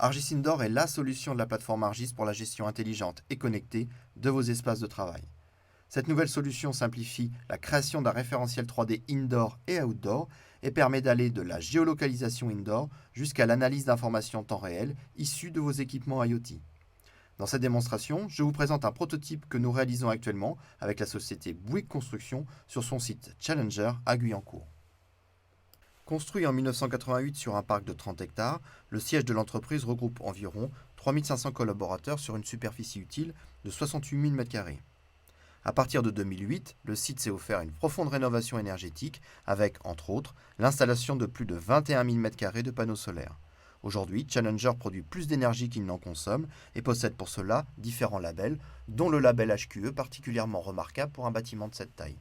ArcGIS Indoor est la solution de la plateforme ArcGIS pour la gestion intelligente et connectée de vos espaces de travail. Cette nouvelle solution simplifie la création d'un référentiel 3D indoor et outdoor et permet d'aller de la géolocalisation indoor jusqu'à l'analyse d'informations en temps réel issues de vos équipements IoT. Dans cette démonstration, je vous présente un prototype que nous réalisons actuellement avec la société Bouygues Construction sur son site Challenger à Guyancourt. Construit en 1988 sur un parc de 30 hectares, le siège de l'entreprise regroupe environ 3500 collaborateurs sur une superficie utile de 68 000 m². À partir de 2008, le site s'est offert une profonde rénovation énergétique avec, entre autres, l'installation de plus de 21 000 m² de panneaux solaires. Aujourd'hui, Challenger produit plus d'énergie qu'il n'en consomme et possède pour cela différents labels, dont le label HQE particulièrement remarquable pour un bâtiment de cette taille.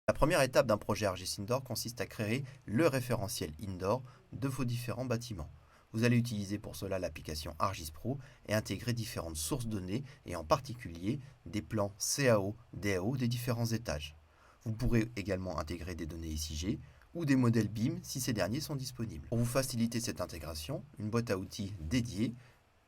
La première étape d'un projet ArcGIS Indoor consiste à créer le référentiel indoor de vos différents bâtiments. Vous allez utiliser pour cela l'application ArcGIS Pro et intégrer différentes sources de données et en particulier des plans CAO, DAO des différents étages. Vous pourrez également intégrer des données SIG ou des modèles BIM si ces derniers sont disponibles. Pour vous faciliter cette intégration, une boîte à outils dédiée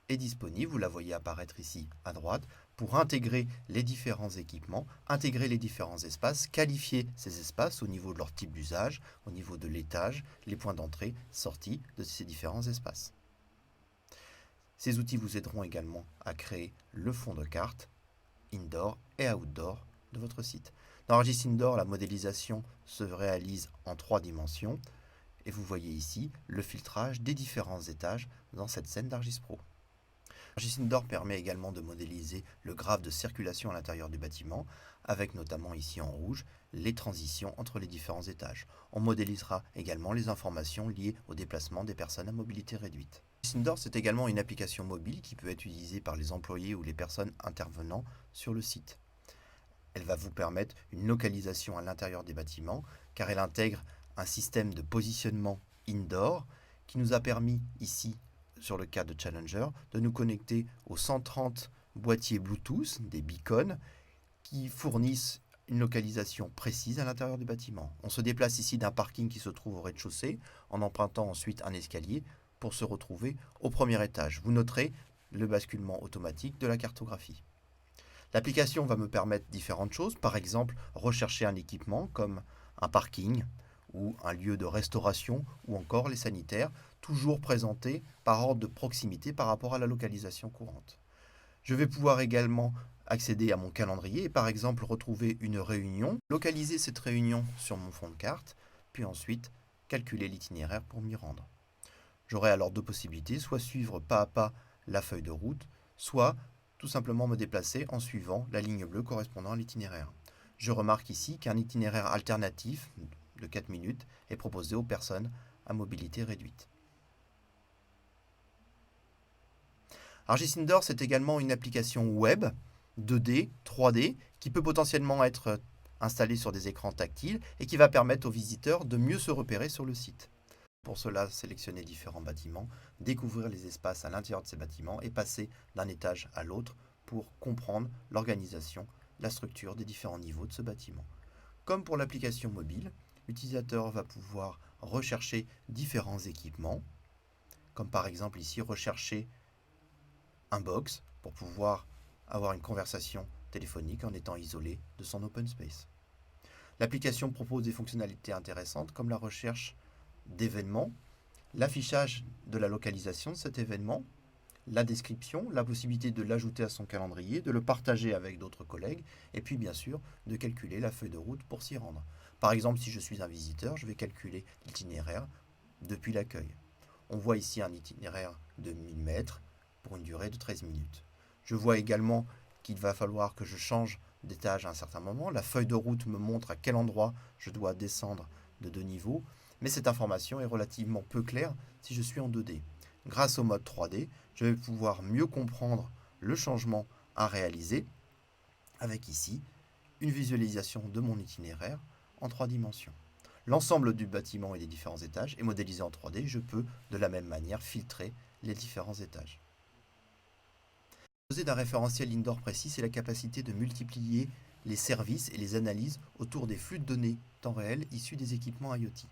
est disponible, vous la voyez apparaître ici à droite, pour intégrer les différents équipements, intégrer les différents espaces, qualifier ces espaces au niveau de leur type d'usage, au niveau de l'étage, les points d'entrée, sortie de ces différents espaces. Ces outils vous aideront également à créer le fond de carte indoor et outdoor de votre site. Dans ArcGIS Indoor, la modélisation se réalise en 3 dimensions et vous voyez ici le filtrage des différents étages dans cette scène d'ArcGIS Pro. ArcGIS Indoor permet également de modéliser le graphe de circulation à l'intérieur du bâtiment, avec notamment ici en rouge les transitions entre les différents étages. On modélisera également les informations liées au déplacement des personnes à mobilité réduite. ArcGIS Indoor, c'est également une application mobile qui peut être utilisée par les employés ou les personnes intervenant sur le site. Elle va vous permettre une localisation à l'intérieur des bâtiments, car elle intègre un système de positionnement indoor qui nous a permis ici sur le cas de Challenger, de nous connecter aux 130 boîtiers Bluetooth, des beacons, qui fournissent une localisation précise à l'intérieur du bâtiment. On se déplace ici d'un parking qui se trouve au rez-de-chaussée, en empruntant ensuite un escalier pour se retrouver au premier étage. Vous noterez le basculement automatique de la cartographie. L'application va me permettre différentes choses, par exemple rechercher un équipement comme un parking, ou un lieu de restauration, ou encore les sanitaires, toujours présentés par ordre de proximité par rapport à la localisation courante. Je vais pouvoir également accéder à mon calendrier et par exemple retrouver une réunion, localiser cette réunion sur mon fond de carte, puis ensuite calculer l'itinéraire pour m'y rendre. J'aurai alors 2 possibilités, soit suivre pas à pas la feuille de route, soit tout simplement me déplacer en suivant la ligne bleue correspondant à l'itinéraire. Je remarque ici qu'un itinéraire alternatif de 4 minutes est proposé aux personnes à mobilité réduite. ArcGIS Indoor, c'est également une application web 2D, 3D, qui peut potentiellement être installée sur des écrans tactiles et qui va permettre aux visiteurs de mieux se repérer sur le site. Pour cela, sélectionner différents bâtiments, découvrir les espaces à l'intérieur de ces bâtiments et passer d'un étage à l'autre pour comprendre l'organisation, la structure des différents niveaux de ce bâtiment. Comme pour l'application mobile, l'utilisateur va pouvoir rechercher différents équipements, comme par exemple ici rechercher un box pour pouvoir avoir une conversation téléphonique en étant isolé de son open space. L'application propose des fonctionnalités intéressantes comme la recherche d'événements, l'affichage de la localisation de cet événement, la description, la possibilité de l'ajouter à son calendrier, de le partager avec d'autres collègues, et puis bien sûr de calculer la feuille de route pour s'y rendre. Par exemple, si je suis un visiteur, je vais calculer l'itinéraire depuis l'accueil. On voit ici un itinéraire de 1000 mètres pour une durée de 13 minutes. Je vois également qu'il va falloir que je change d'étage à un certain moment. La feuille de route me montre à quel endroit je dois descendre de 2 niveaux, mais cette information est relativement peu claire si je suis en 2D. Grâce au mode 3D, je vais pouvoir mieux comprendre le changement à réaliser avec ici une visualisation de mon itinéraire en 3 dimensions. L'ensemble du bâtiment et des différents étages est modélisé en 3D. Je peux de la même manière filtrer les différents étages. D'un référentiel indoor précis, c'est la capacité de multiplier les services et les analyses autour des flux de données temps réel issus des équipements IoT.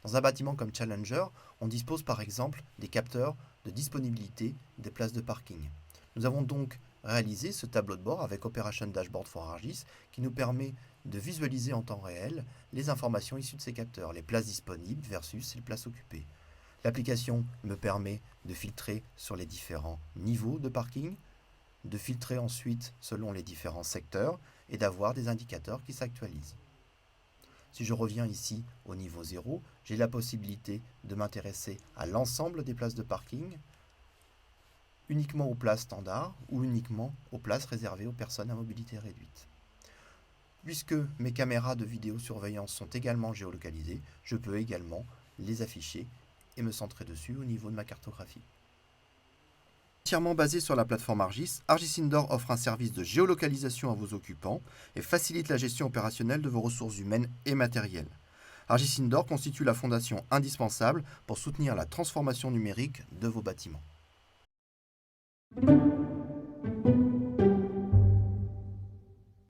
Dans un bâtiment comme Challenger, on dispose par exemple des capteurs de disponibilité des places de parking. Nous avons donc réalisé ce tableau de bord avec Operation Dashboard for ArcGIS qui nous permet de visualiser en temps réel les informations issues de ces capteurs, les places disponibles versus les places occupées. L'application me permet de filtrer sur les différents niveaux de parking, de filtrer ensuite selon les différents secteurs et d'avoir des indicateurs qui s'actualisent. Si je reviens ici au niveau 0, j'ai la possibilité de m'intéresser à l'ensemble des places de parking, uniquement aux places standards ou uniquement aux places réservées aux personnes à mobilité réduite. Puisque mes caméras de vidéosurveillance sont également géolocalisées, je peux également les afficher et me centrer dessus au niveau de ma cartographie. Entièrement basé sur la plateforme ArcGIS, ArcGIS Indoor offre un service de géolocalisation à vos occupants et facilite la gestion opérationnelle de vos ressources humaines et matérielles. ArcGIS Indoor constitue la fondation indispensable pour soutenir la transformation numérique de vos bâtiments.